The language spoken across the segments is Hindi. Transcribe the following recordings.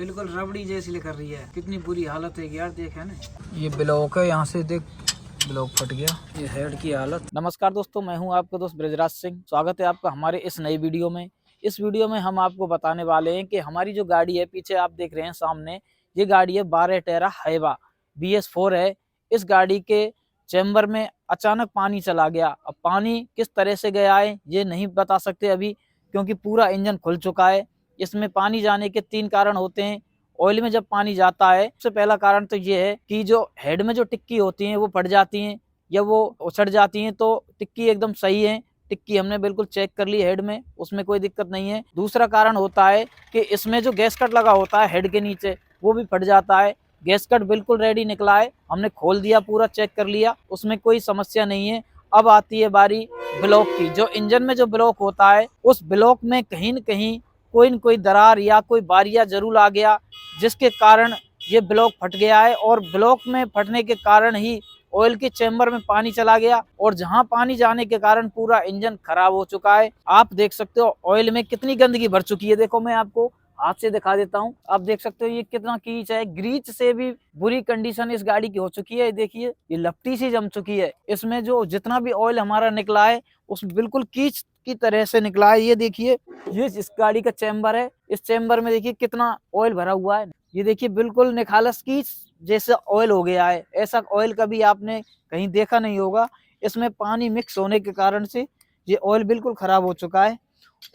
बिल्कुल रबड़ी जैसी कर रही है। कितनी बुरी हालत है यार, देखे ना। ये ब्लॉक है, यहाँ से देख ब्लॉक फट गया। ये हेड की हालत। नमस्कार दोस्तों, मैं हूं आपका दोस्त ब्रजराज सिंह। स्वागत है आपका हमारे इस नई वीडियो में। इस वीडियो में हम आपको बताने वाले हैं कि हमारी जो गाड़ी है, पीछे आप देख रहे हैं सामने, ये गाड़ी है 12 टेरा हाइवा BS4 है। इस गाड़ी के चैम्बर में अचानक पानी चला गया। अब पानी किस तरह से गया है ये नहीं बता सकते अभी, क्योंकि पूरा इंजन खुल चुका है। इसमें पानी जाने के 3 कारण होते हैं। ऑयल में जब पानी जाता है, सबसे पहला कारण तो ये है कि जो हेड में जो टिक्की होती है वो फट जाती हैं या वो उछड़ जाती हैं। तो टिक्की एकदम सही है, टिक्की हमने बिल्कुल चेक कर ली हेड में, उसमें कोई दिक्कत नहीं है। दूसरा कारण होता है कि इसमें जो गैस कट लगा होता है हेड के नीचे, वो भी फट जाता है। गैस कट बिल्कुल रेडी निकला है, हमने खोल दिया, पूरा चेक कर लिया, उसमें कोई समस्या नहीं है। अब आती है बारी ब्लॉक की। जो इंजन में जो ब्लॉक होता है, उस ब्लॉक में कहीं न कहीं कोई न कोई दरार या कोई बारिया जरूर आ गया, जिसके कारण ये ब्लॉक फट गया है। और ब्लॉक में फटने के कारण ही ऑयल के चैम्बर में पानी चला गया, और जहां पानी जाने के कारण पूरा इंजन खराब हो चुका है। आप देख सकते हो ऑयल में कितनी गंदगी भर चुकी है। देखो, मैं आपको हाथ से दिखा देता हूं, आप देख सकते हो ये कितना कीच है। ग्रीच से भी बुरी कंडीशन इस गाड़ी की हो चुकी है। देखिए, ये लपटी सी जम चुकी है। इसमें जो जितना भी ऑयल हमारा निकला है, उस बिल्कुल कीच की तरह से निकला है। ये देखिए, ये इस गाड़ी का चैम्बर है। इस चैम्बर में देखिए कितना ऑयल भरा हुआ है। ये देखिए बिल्कुल निखालस कीच जैसा ऑयल हो गया है। ऐसा ऑयल कभी आपने कहीं देखा नहीं होगा। इसमें पानी मिक्स होने के कारण से ये ऑयल बिल्कुल खराब हो चुका है।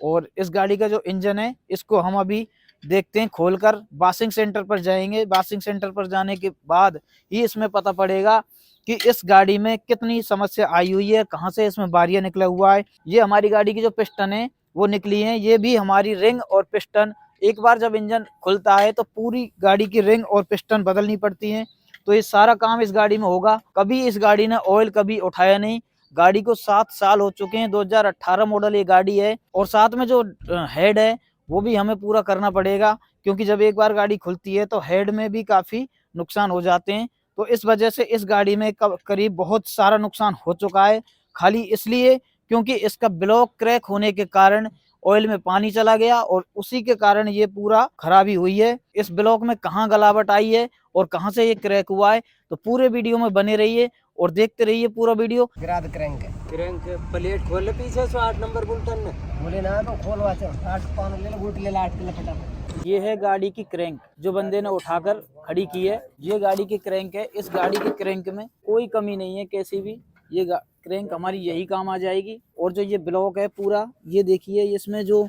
और इस गाड़ी का जो इंजन है, इसको हम अभी देखते हैं खोलकर। वॉशिंग सेंटर पर जाएंगे। वॉशिंग सेंटर पर जाने के बाद ही इसमें पता पड़ेगा कि इस गाड़ी में कितनी समस्या आई हुई है, कहाँ से इसमें बारियां निकला हुआ है। ये हमारी गाड़ी की जो पिस्टन है वो निकली है। ये भी हमारी रिंग और पिस्टन, एक बार जब इंजन खुलता है तो पूरी गाड़ी की रिंग और पिस्टन बदलनी पड़ती है। तो ये सारा काम इस गाड़ी में होगा। कभी इस गाड़ी ने ऑयल कभी उठाया नहीं। गाड़ी को 7 साल हो चुके हैं, 2018 मॉडल ये गाड़ी है। और साथ में जो हेड है वो भी हमें पूरा करना पड़ेगा, क्योंकि जब एक बार गाड़ी खुलती है तो हेड में भी काफी नुकसान हो जाते हैं। तो इस वजह से इस गाड़ी में करीब बहुत सारा नुकसान हो चुका है, खाली इसलिए क्योंकि इसका ब्लॉक क्रैक होने के कारण ऑयल में पानी चला गया, और उसी के कारण ये पूरा खराबी हुई है। इस ब्लॉक में कहाँ गलावट आई है और कहाँ से ये क्रैक हुआ है, तो पूरे वीडियो में बने रहिए और देखते रहिए पूरा वीडियो। गिराद क्रैंक है। क्रैंक प्लेट खोल पीछे 8 नंबर बुलेटिन में बोले ना तो खोलवा चल 8 पान ले लो, बूट ले 8 किलो फटाफट। ये है गाड़ी की क्रैंक जो बंदे ने उठाकर खड़ी की है। ये गाड़ी की क्रैंक है। इस गाड़ी की क्रैंक में कोई कमी नहीं है कैसी भी। ये क्रैंक हमारी यही काम आ जाएगी। और जो ये ब्लॉक है पूरा, ये देखिए, इसमें जो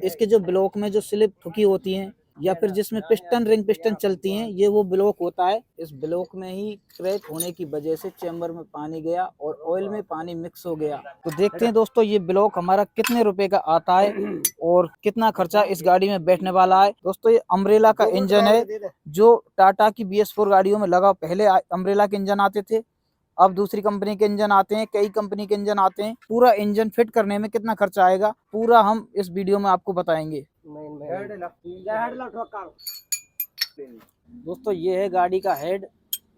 इसके जो ब्लॉक में जो स्लिप ठुकी होती हैं या फिर जिसमें पिस्टन रिंग पिस्टन चलती हैं, ये वो ब्लॉक होता है। इस ब्लॉक में ही क्रैक होने की वजह से चैम्बर में पानी गया और ऑयल में पानी मिक्स हो गया। तो देखते हैं दोस्तों, ये ब्लॉक हमारा कितने रुपए का आता है और कितना खर्चा इस गाड़ी में बैठने वाला है। दोस्तों, ये अम्ब्रेला का इंजन है, जो टाटा की BS4 गाड़ियों में लगा। पहले अम्ब्रेला के इंजन आते थे, अब दूसरी कंपनी के इंजन आते हैं, कई कंपनी के इंजन आते हैं। पूरा इंजन फिट करने में कितना खर्चा आएगा, पूरा हम इस वीडियो में आपको बताएंगे। दोस्तों, ये है गाड़ी का हेड।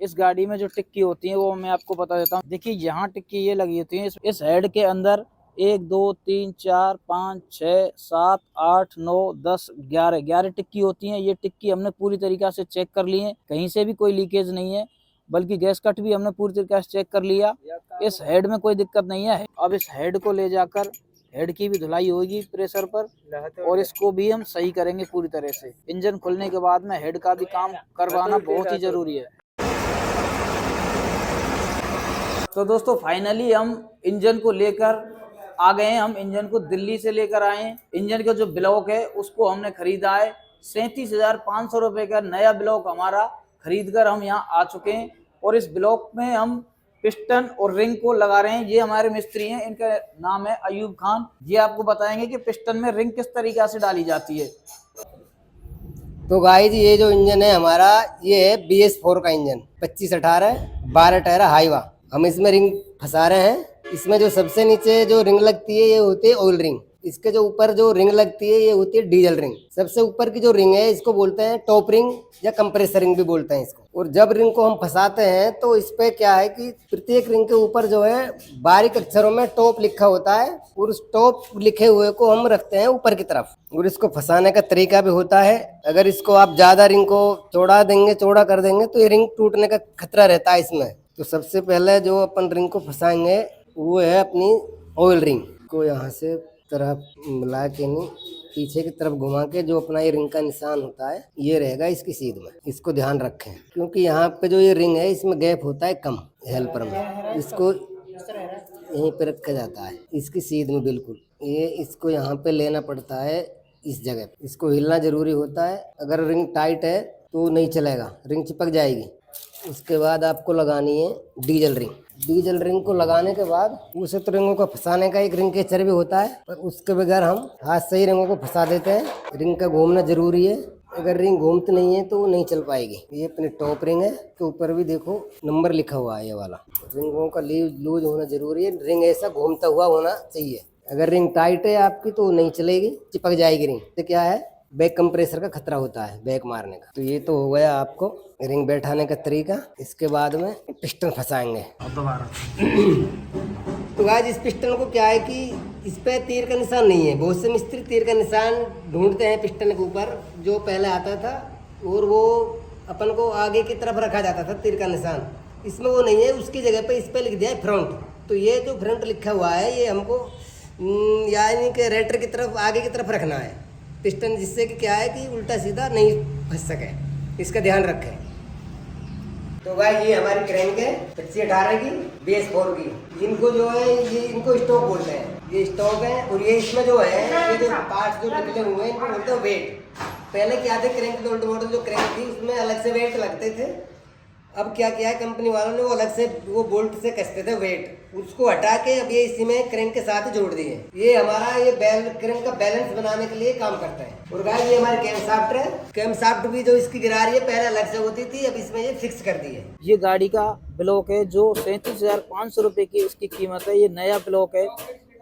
इस गाड़ी में जो टिक्की होती है वो मैं आपको बता देता हूँ। देखिए, यहाँ टिक्की ये लगी होती है। इस हेड के अंदर 1 2 3 4 5 6 7 8 9 10 11 टिक्की होती हैं। ये टिक्की हमने पूरी तरीके से चेक कर ली है, कहीं से भी कोई लीकेज नहीं है, बल्कि गैस कट भी हमने पूरी तरीके से चेक कर लिया। इस हेड में कोई दिक्कत नहीं है। अब इस हेड को ले जाकर हेड की भी धुलाई होगी प्रेशर पर, और इसको भी हम सही करेंगे पूरी तरह से। इंजन खुलने के बाद में हेड का भी काम करवाना बहुत ही जरूरी है। तो दोस्तों, फाइनली हम इंजन को लेकर आ गए हैं। हम इंजन को दिल्ली से लेकर आए हैं। इंजन का जो ब्लॉक है उसको हमने खरीदा है। 37,500 रुपए का नया ब्लॉक हमारा खरीद कर हम यहाँ आ चुके हैं। और इस ब्लॉक में हम पिस्टन और रिंग को लगा रहे हैं। ये हमारे मिस्त्री हैं, इनका नाम है अयूब खान। ये आपको बताएंगे कि पिस्टन में रिंग किस तरीके से डाली जाती है। तो गाइस, ये जो इंजन है हमारा, ये है BS4 का इंजन, 2518 12 टायर हाईवा। हम इसमें रिंग फंसा रहे हैं। इसमें जो सबसे नीचे जो रिंग लगती है ये होती है ऑयल रिंग। इसके जो ऊपर जो रिंग लगती है ये होती है डीजल रिंग। सबसे ऊपर की जो रिंग है इसको बोलते हैं टॉप रिंग या कंप्रेसर रिंग भी बोलते हैं इसको। और जब रिंग को हम फंसाते हैं तो इस पे क्या है कि प्रत्येक रिंग के ऊपर जो है बारीक अक्षरों में टॉप लिखा होता है और उस टॉप लिखे हुए को हम रखते हैं ऊपर की तरफ। और इसको फंसाने का तरीका भी होता है। अगर इसको आप ज्यादा रिंग को चौड़ा कर देंगे तो ये रिंग टूटने का खतरा रहता है इसमें। तो सबसे पहले जो अपन रिंग को फंसाएंगे वो है अपनी ऑयल रिंग को यहाँ से तरफ मिला के नहीं पीछे की तरफ घुमा के जो अपना ये रिंग का निशान होता है ये रहेगा इसकी सीध में। इसको ध्यान रखें क्योंकि यहाँ पे जो ये रिंग है इसमें गैप होता है कम हेल्पर में। इसको यहीं पे रखा जाता है इसकी सीध में बिल्कुल। ये इसको यहाँ पे लेना पड़ता है इस जगह पे। इसको हिलना जरूरी होता है। अगर रिंग टाइट है तो नहीं चलेगा, रिंग चिपक जाएगी। उसके बाद आपको लगानी है डीजल रिंग। डीजल रिंग को लगाने के बाद उसे तो रिंगों को फंसाने का एक रिंग कैचर भी होता है, पर उसके बगैर हम हाथ से ही रिंगों को फंसा देते हैं। रिंग का घूमना जरूरी है, अगर रिंग घूमती नहीं है तो वो नहीं चल पाएगी। ये अपनी टॉप रिंग है, के ऊपर भी देखो नंबर लिखा हुआ है ये वाला। रिंगों का लूज होना जरूरी है, रिंग ऐसा घूमता हुआ होना चाहिए। अगर रिंग टाइट है आपकी तो नहीं चलेगी, चिपक जाएगी रिंग। तो क्या है बैक कंप्रेसर का खतरा होता है बैक मारने का। तो ये तो हो गया आपको रिंग बैठाने का तरीका। इसके बाद में पिस्टन फंसाएंगे दोबारा। तो आज इस पिस्टन को क्या है कि इस पे तीर का निशान नहीं है। बहुत से मिस्त्री तीर का निशान ढूंढते हैं पिस्टन के ऊपर जो पहले आता था और वो अपन को आगे की तरफ रखा जाता था तीर का निशान। इसमें वो नहीं है, उसकी जगह पे इस पे लिख दिया है फ्रंट। तो ये जो फ्रंट लिखा हुआ है ये हमको यानी कि रेटर की तरफ आगे की तरफ रखना है पिस्टन, जिससे कि क्या है कि उल्टा सीधा नहीं फंस सके। इसका ध्यान रखें। तो भाई ये हमारी क्रैंक है 2518 की BS4 की। इनको जो है ये इनको स्टॉक बोलते हैं, ये स्टॉक है। और ये इसमें जो है ये जो पार्ट्स जो निकले हुए हैं इनको बोलते हैं वेट। पहले क्या थे क्रैंक के उल्टे मॉडल जो क्रैंक थी उसमें अलग से वेट लगते थे। अब क्या किया है कंपनी वालों ने, वो अलग से वो बोल्ट से कसते थे वेट, उसको हटा के अब ये इसी में क्रैंक के साथ जोड़ दिए। ये हमारा ये क्रैंक का बैलेंस बनाने के लिए काम करता है। और गाइस ये हमारे कैम शाफ्ट है। कैम शाफ्ट भी जो इसकी गिरारी है पहले अलग से होती थी, अब इसमें ये फिक्स कर दी है। ये गाड़ी का ब्लॉक है जो 37,500 रुपए की इसकी कीमत है। ये नया ब्लॉक है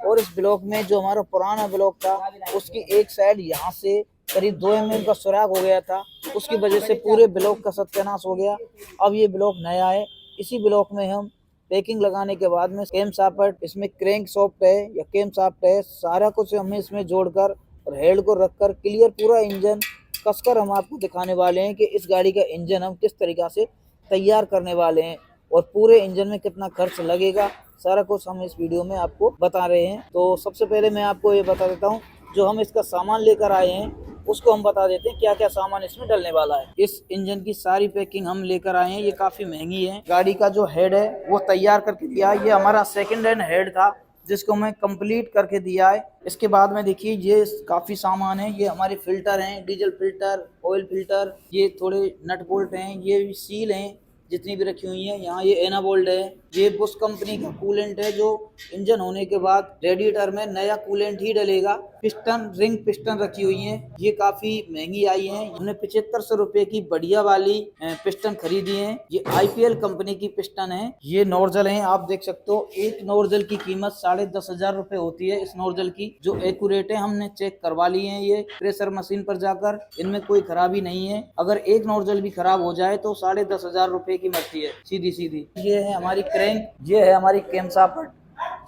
और इस ब्लॉक में जो हमारा पुराना ब्लॉक था उसकी एक साइड यहाँ से करीब 2 mm का सुराग हो गया था, उसकी वजह से पूरे ब्लॉक का सत्यानाश हो गया। अब ये ब्लॉक नया है। इसी ब्लॉक में हम पैकिंग लगाने के बाद में कैम शाफ्ट, इसमें क्रैंक सॉफ्ट है या कैम शाफ्ट है, सारा कुछ हमें इसमें जोड़कर और हेड को रखकर क्लियर पूरा इंजन कसकर हम आपको दिखाने वाले हैं कि इस गाड़ी का इंजन हम किस तरीका से तैयार करने वाले हैं और पूरे इंजन में कितना खर्च लगेगा, सारा कुछ हम इस वीडियो में आपको बता रहे हैं। तो सबसे पहले मैं आपको ये बता देता हूँ, जो हम इसका सामान लेकर आए हैं उसको हम बता देते हैं क्या क्या सामान इसमें डलने वाला है। इस इंजन की सारी पैकिंग हम लेकर आए हैं, ये काफी महंगी है। गाड़ी का जो हेड है वो तैयार करके दिया है, ये हमारा सेकंड हैंड हेड था जिसको मैं कंप्लीट करके दिया है। इसके बाद में देखिए ये काफी सामान है, ये हमारे फिल्टर हैं, डीजल फिल्टर, ऑयल फिल्टर, ये थोड़े नट बोल्ट हैं, ये सील हैं जितनी भी रखी हुई है। यहाँ ये एनाबोल्ड है, ये बुश कंपनी का कूलेंट है जो इंजन होने के बाद रेडिएटर में नया कूलेंट ही डलेगा। पिस्टन रिंग पिस्टन रखी हुई है, ये काफी महंगी आई है। हमने 7500 रुपए की बढ़िया वाली पिस्टन खरीदी है। ये IPL कंपनी की पिस्टन है। ये नोजल है, आप देख सकते हो। एक नोजल की कीमत 10,500 रुपए होती है। इस नोजल की जो एक्यूरेट है हमने चेक करवा लिए हैं ये प्रेशर मशीन पर जाकर, इनमें कोई खराबी नहीं है। अगर एक नोजल भी खराब हो जाए तो 10,500 रुपए की मरती है सीधी सीधी। ये है हमारी क्रैंक, ये है हमारी कैम शाफ्ट,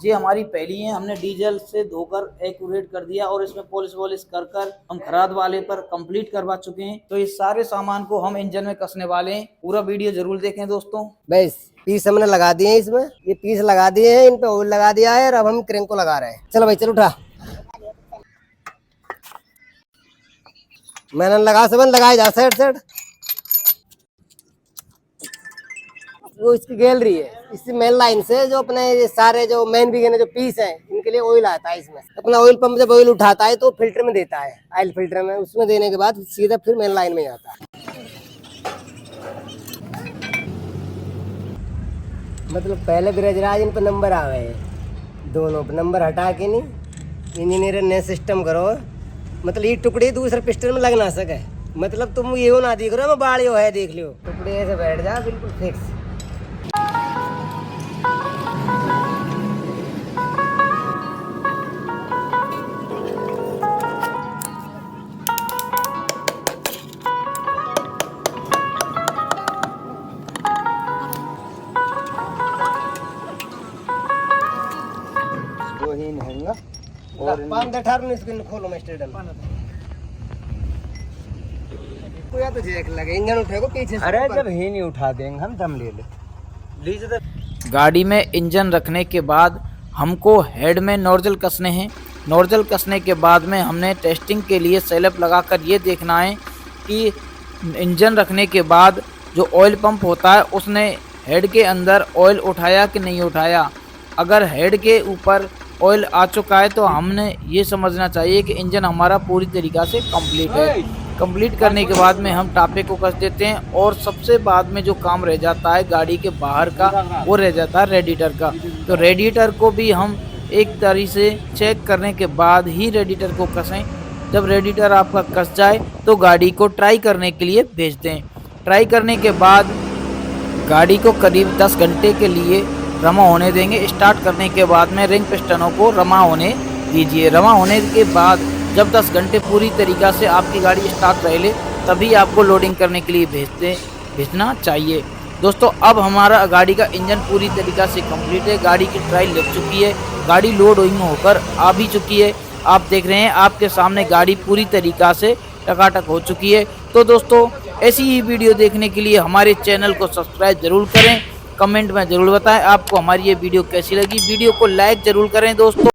ये हमारी पहली है। हमने डीजल से धोकर एक्यूरेट कर दिया और इसमें पॉलिश वॉलिश कर कर हम खराद वाले पर कंप्लीट करवा चुके हैं। तो इस सारे सामान को हम इंजन में कसने वाले हैं। पूरा वीडियो जरूर देखें दोस्तों। बस पीस हमने लगा दिए हैं, इसमें ये पीस लगा दिए हैं, इन पे ऑयल लगा दिया है और अब हम क्रैंक को लगा रहे हैं। चलो भाई चलो उठा, मैंने लगा सबन लगाए जा साइड साइड। वो इसकी गैलरी है, इसी मेन लाइन से जो अपने ये सारे जो मेन बिगन जो पीस है इनके लिए ऑयल आता है। इसमें अपना ऑयल पंप जब ऑयल उठाता है तो फिल्टर में देता है, ऑयल फिल्टर में, उसमें देने के बाद सीधा फिर मेन लाइन में आता है। मतलब पहले ब्रजराज इन पर नंबर आ गए, दोनों पर नंबर हटा के नहीं इंजीनियर ने सिस्टम करो, मतलब ये टुकड़ी दूसरे पिस्टन में लग ना सके। मतलब तुम ये ना देख रहे हो बाड़ियो है, देख लियो टुकड़ी ऐसे बैठ जा बिल्कुल फिक्स। पान दे 18 इसको खोलो मैं स्टेडन को या तो जैक लगे इंजन उठेगा पीछे से। अरे जब ही नहीं उठा देंगे हम दम ले लीजिए। गाड़ी में इंजन रखने के बाद हमको हेड में नोजल कसने हैं। नोजल कसने के बाद में हमने टेस्टिंग के लिए सेलअप लगाकर ये देखना है कि इंजन रखने के बाद जो ऑयल पंप होता है उसने हेड के अंदर ऑयल उठाया कि नहीं उठाया। अगर हेड के ऊपर ऑयल आ चुका है तो हमने ये समझना चाहिए कि इंजन हमारा पूरी तरीक़ा से कंप्लीट है। कंप्लीट करने के बाद में हम टापे को कस देते हैं और सबसे बाद में जो काम रह जाता है गाड़ी के बाहर का वो रह जाता है रेडिएटर का। तो रेडिएटर को भी हम एक तरीके से चेक करने के बाद ही रेडिएटर को कसें। जब रेडिएटर आपका कस जाए तो गाड़ी को ट्राई करने के लिए भेज दें। ट्राई करने के बाद गाड़ी को करीब 10 घंटे के लिए रमा होने देंगे। स्टार्ट करने के बाद में रिंग पिस्टनों को रमा होने दीजिए। रमा होने के बाद जब 10 घंटे पूरी तरीक़ा से आपकी गाड़ी स्टार्ट रह ले तभी आपको लोडिंग करने के लिए भेजना चाहिए। दोस्तों अब हमारा गाड़ी का इंजन पूरी तरीक़ा से कंप्लीट है। गाड़ी की ट्रायल लग चुकी है, गाड़ी लोडिंग होकर आ भी चुकी है। आप देख रहे हैं आपके सामने गाड़ी पूरी तरीक़ा से टकाटक हो चुकी है। तो दोस्तों ऐसी ही वीडियो देखने के लिए हमारे चैनल को सब्सक्राइब जरूर करें। कमेंट में ज़रूर बताएं आपको हमारी ये वीडियो कैसी लगी। वीडियो को लाइक ज़रूर करें दोस्तों।